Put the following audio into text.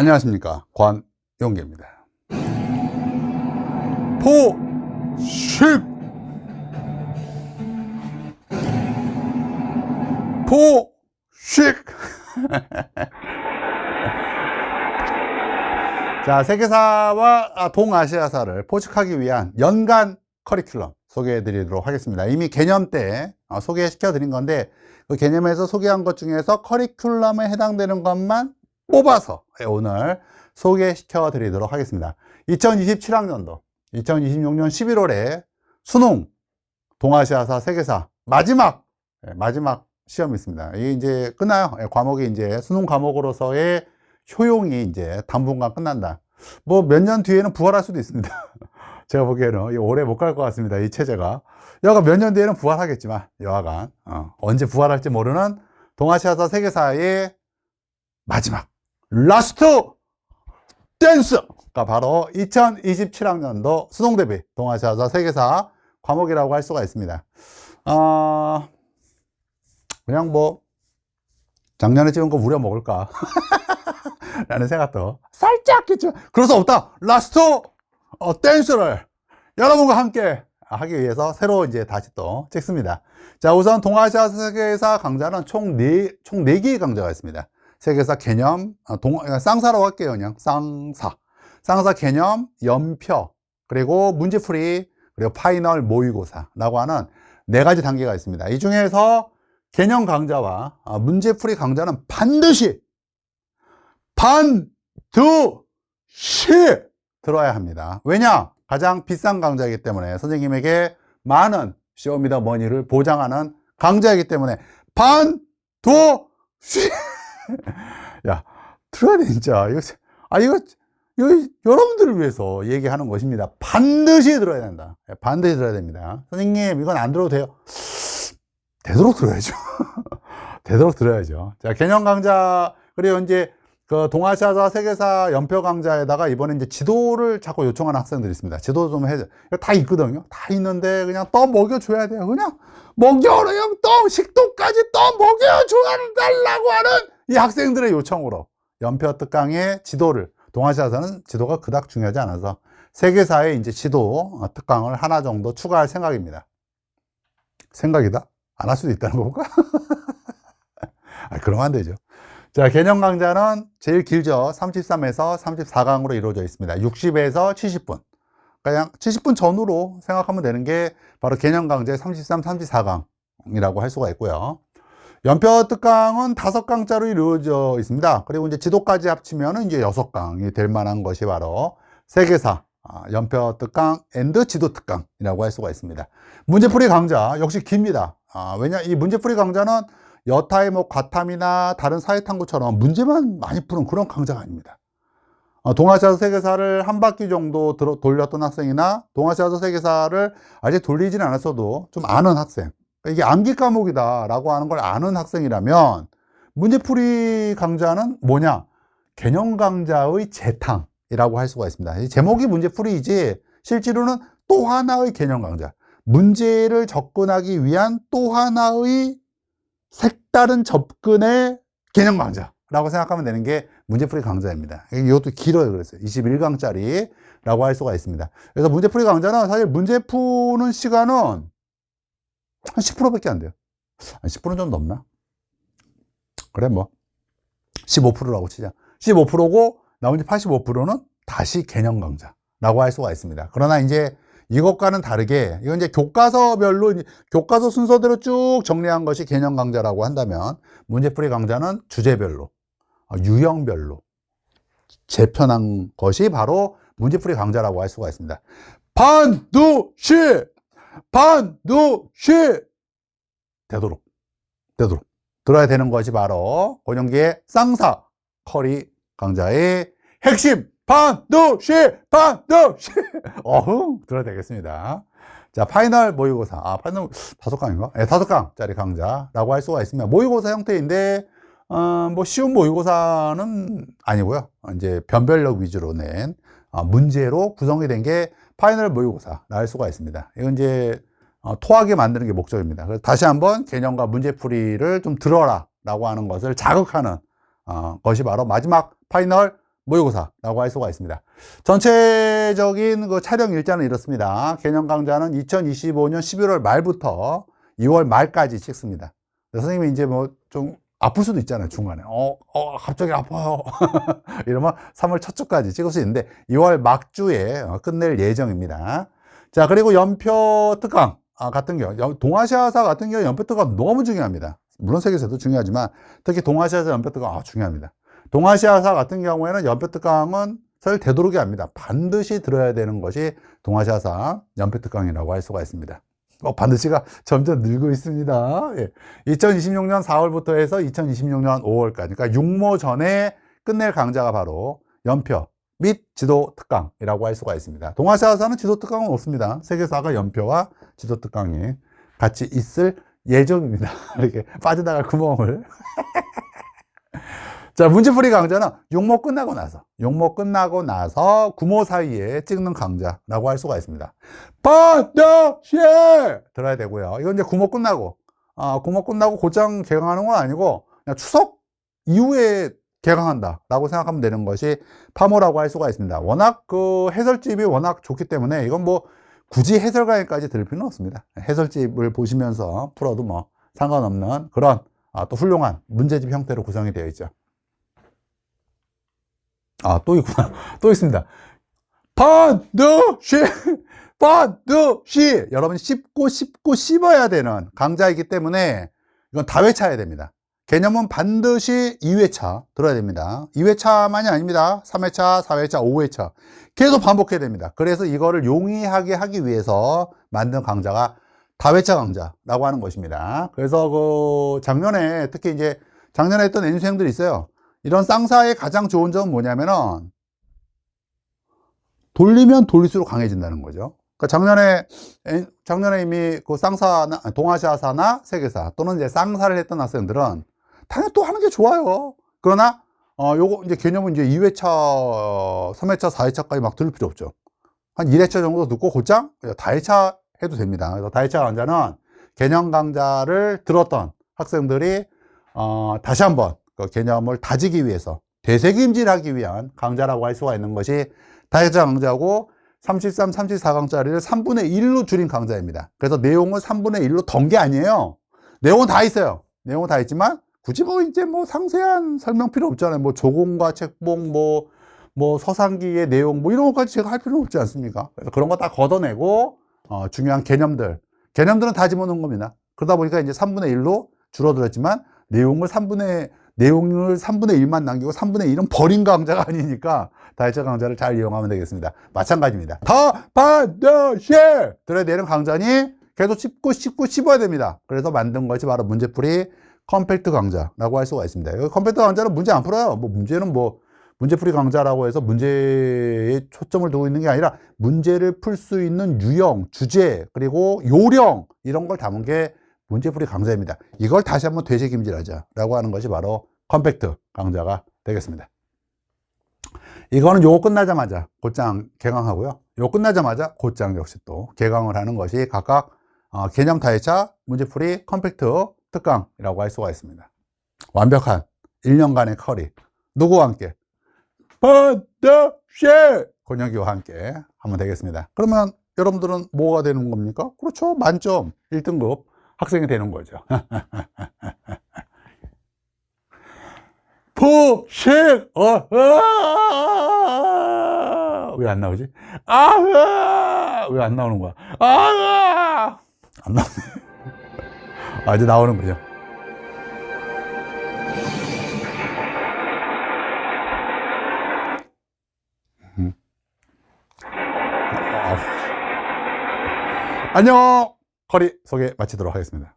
안녕하십니까, 권용계입니다. 포식 자, 세계사와 동아시아사를 포식하기 위한 연간 커리큘럼 소개해 드리도록 하겠습니다. 이미 개념 때 소개시켜 드린 건데, 그 개념에서 소개한 것 중에서 커리큘럼에 해당되는 것만 뽑아서 오늘 소개시켜 드리도록 하겠습니다. 2027학년도 2026년 11월에 수능 동아시아사 세계사 마지막 시험이 있습니다. 이게 이제 끝나요. 과목이 이제 수능 과목으로서의 효용이 이제 당분간 끝난다. 뭐 몇 년 뒤에는 부활할 수도 있습니다. 제가 보기에는 오래 못 갈 것 같습니다. 이 체제가. 여하간 몇 년 뒤에는 부활하겠지만, 여하간 언제 부활할지 모르는 동아시아사 세계사의 마지막 라스트 댄스가 바로 2027학년도 수능 대비 동아시아사 세계사 과목이라고 할 수가 있습니다. 그냥 뭐 작년에 찍은 거 우려 먹을까 라는 생각도 살짝 했지만, 그럴 수 없다. 라스트 댄스를 여러분과 함께 하기 위해서 새로 이제 다시 또 찍습니다. 자, 우선 동아시아사 세계사 강좌는 총 4개의 강좌가 있습니다. 세계사 개념, 쌍사라고 할게요. 그냥 쌍사 개념, 연표, 그리고 문제풀이, 그리고 파이널 모의고사라고 하는 4가지 단계가 있습니다. 이 중에서 개념 강좌와 문제풀이 강좌는 반드시 들어야 합니다. 왜냐? 가장 비싼 강좌이기 때문에, 선생님에게 많은 쇼미더머니를 보장하는 강좌이기 때문에 야, 들어야 돼, 진짜. 이거 여러분들을 위해서 얘기하는 것입니다. 반드시 들어야 된다. 반드시 들어야 됩니다. 선생님, 이건 안 들어도 돼요. 되도록 들어야죠. 되도록 들어야죠. 자, 개념 강좌, 그리고 이제 그 동아시아사 세계사 연표 강좌에다가 이번에 이제 지도를 자꾸 요청하는 학생들이 있습니다. 지도 좀 해줘. 다 있거든요. 다 있는데 그냥 떠 먹여줘야 돼요. 그냥 먹여요. 또 식도까지 떠 먹여줘야 달라고 하는 이 학생들의 요청으로 연표 특강의 지도를, 동아시아사는 지도가 그닥 중요하지 않아서 세계사의 이제 지도 특강을 하나 정도 추가할 생각입니다. 생각이다? 안 할 수도 있다는 거볼까? 그러면 안 되죠. 자, 개념 강좌는 제일 길죠. 33에서 34강으로 이루어져 있습니다. 60에서 70분. 그냥 70분 전후로 생각하면 되는 게 바로 개념 강좌의 33, 34강이라고 할 수가 있고요. 연표 특강은 5강짜로 이루어져 있습니다. 그리고 이제 지도까지 합치면 이제 6강이 될 만한 것이 바로 세계사 연표 특강 앤드 지도 특강이라고 할 수가 있습니다. 문제풀이 강좌 역시 깁니다. 왜냐, 이 문제풀이 강좌는 여타의 뭐 과탐이나 다른 사회탐구처럼 문제만 많이 푸는 그런 강좌가 아닙니다. 동아시아사 세계사를 한 바퀴 정도 돌렸던 학생이나 동아시아사 세계사를 아직 돌리지는 않았어도 좀 아는 학생, 이게 암기 과목이다 라고 하는 걸 아는 학생이라면 문제풀이 강좌는 뭐냐? 개념 강좌의 재탕이라고 할 수가 있습니다. 이 제목이 문제풀이이지 실제로는 또 하나의 개념 강좌, 문제를 접근하기 위한 또 하나의 색다른 접근의 개념 강좌라고 생각하면 되는 게 문제풀이 강좌입니다. 이것도 길어요. 그래서 21강짜리라고 할 수가 있습니다. 그래서 문제풀이 강좌는 사실 문제 푸는 시간은 한 10%밖에 안 돼요. 10%는 좀 넘나? 그래, 뭐 15%라고 치자. 15%고 나머지 85%는 다시 개념 강좌라고 할 수가 있습니다. 그러나 이제 이것과는 다르게, 이건 이제 교과서별로, 교과서 순서대로 쭉 정리한 것이 개념 강좌라고 한다면, 문제풀이 강좌는 주제별로, 유형별로 재편한 것이 바로 문제풀이 강좌라고 할 수가 있습니다. 반드시 되도록 들어야 되는 것이 바로 권영기의 쌍사 커리 강좌의 핵심, 반드시 들어야 되겠습니다. 자, 파이널 모의고사, 파이널 5강인가? 네, 5강짜리 강좌라고 할 수가 있습니다. 모의고사 형태인데 뭐 쉬운 모의고사는 아니고요. 이제 변별력 위주로 낸 문제로 구성이 된 게 파이널 모의고사라 할 수가 있습니다. 이건 이제 토하게 만드는 게 목적입니다. 그래서 다시 한번 개념과 문제풀이를 좀 들어라 라고 하는 것을 자극하는 것이 바로 마지막 파이널 모의고사라고 할 수가 있습니다. 전체적인 그 촬영 일자는 이렇습니다. 개념 강좌는 2025년 11월 말부터 2월 말까지 찍습니다. 선생님이 이제 뭐 좀 아플 수도 있잖아요, 중간에. 갑자기 아파요. 이러면 3월 첫 주까지 찍을 수 있는데 2월 막주에 끝낼 예정입니다. 자, 그리고 연표 특강 같은 경우, 동아시아사 같은 경우 연표 특강 너무 중요합니다. 물론 세계에서도 중요하지만 특히 동아시아사 연표 특강 중요합니다. 동아시아사 같은 경우에는 연표 특강은 사실 되도록이 합니다. 반드시 들어야 되는 것이 동아시아사 연표 특강이라고 할 수가 있습니다. 반드시가 점점 늘고 있습니다. 예. 2026년 4월부터 해서 2026년 5월까지, 그러니까 육모 전에 끝낼 강좌가 바로 연표 및 지도 특강이라고 할 수가 있습니다. 동아시아사는 지도 특강은 없습니다. 세계사가 연표와 지도 특강이 같이 있을 예정입니다. 이렇게 빠져나갈 구멍을. 자, 문제풀이 강좌는 육모 끝나고 나서 구모 사이에 찍는 강좌라고 할 수가 있습니다. 반드시 들어야 되고요. 이건 이제 구모 끝나고 곧장 개강하는 건 아니고 그냥 추석 이후에 개강한다 라고 생각하면 되는 것이 파모라고 할 수가 있습니다. 워낙 그 해설집이 워낙 좋기 때문에 이건 뭐 굳이 해설강의까지 들을 필요는 없습니다. 해설집을 보시면서 풀어도 뭐 상관없는 그런 또 훌륭한 문제집 형태로 구성이 되어 있죠. 또 있구나. 또 있습니다. 반드시 여러분이 씹고 씹어야 되는 강좌이기 때문에 이건 다 외쳐야 됩니다. 개념은 반드시 2회차 들어야 됩니다. 2회차만이 아닙니다. 3회차, 4회차, 5회차 계속 반복해야 됩니다. 그래서 이거를 용이하게 하기 위해서 만든 강좌가 다회차 강좌라고 하는 것입니다. 그래서 그 작년에 특히 이제 작년에 했던 N수생들이 있어요. 이런 쌍사의 가장 좋은 점은 뭐냐면은 돌리면 돌릴수록 강해진다는 거죠. 그러니까 작년에 이미 그 쌍사나 동아시아사나 세계사 또는 이제 쌍사를 했던 학생들은 당연히 또 하는 게 좋아요. 그러나 요거 이제 개념은 이제 2회차, 3회차, 4회차까지 막 들을 필요 없죠. 한 1회차 정도 듣고 곧장 다회차 해도 됩니다. 그래서 다회차 강좌는 개념 강좌를 들었던 학생들이 다시 한번 그 개념을 다지기 위해서 되새김질하기 위한 강좌라고 할 수가 있는 것이 다회차 강좌고 33, 34강짜리를 3분의 1로 줄인 강좌입니다. 그래서 내용을 3분의 1로 던 게 아니에요. 내용은 다 있어요. 내용은 다 있지만 굳이 뭐 이제 뭐 상세한 설명 필요 없잖아요. 뭐 조공과 책봉, 뭐 서상기의 내용, 뭐 이런 것까지 제가 할 필요는 없지 않습니까? 그래서 그런 거 다 걷어내고 중요한 개념들은 다 집어넣은 겁니다. 그러다 보니까 이제 3분의 1로 줄어들었지만 내용을 3분의 1만 남기고 3분의 1은 버린 강좌가 아니니까 다회차 강좌를 잘 이용하면 되겠습니다. 마찬가지입니다. 다 반드시 들어야 되는 강좌니 계속 씹어야 됩니다. 그래서 만든 것이 바로 문제풀이 컴팩트 강좌라고 할 수가 있습니다. 컴팩트 강좌는 문제 안 풀어요. 문제는 문제풀이 강좌라고 해서 문제에 초점을 두고 있는 게 아니라 문제를 풀 수 있는 유형, 주제, 그리고 요령 이런 걸 담은 게 문제풀이 강좌입니다. 이걸 다시 한번 되새김질하자라고 하는 것이 바로 컴팩트 강좌가 되겠습니다. 이거는 요거 끝나자마자 곧장 개강하고요. 요거 끝나자마자 곧장 역시 또 개강을 하는 것이 각각 개념 다회차, 문제풀이 컴팩트 특강이라고 할 수가 있습니다. 완벽한 1년간의 커리. 누구와 함께? 반드시 권혁이와 함께 하면 되겠습니다. 그러면 여러분들은 뭐가 되는 겁니까? 그렇죠. 만점 1등급 학생이 되는 거죠. 포식! 왜 안 나오지? 왜 안 나오는 거야? 안 나오네. 이제 나오는 거죠. 안녕! 커리 소개 마치도록 하겠습니다.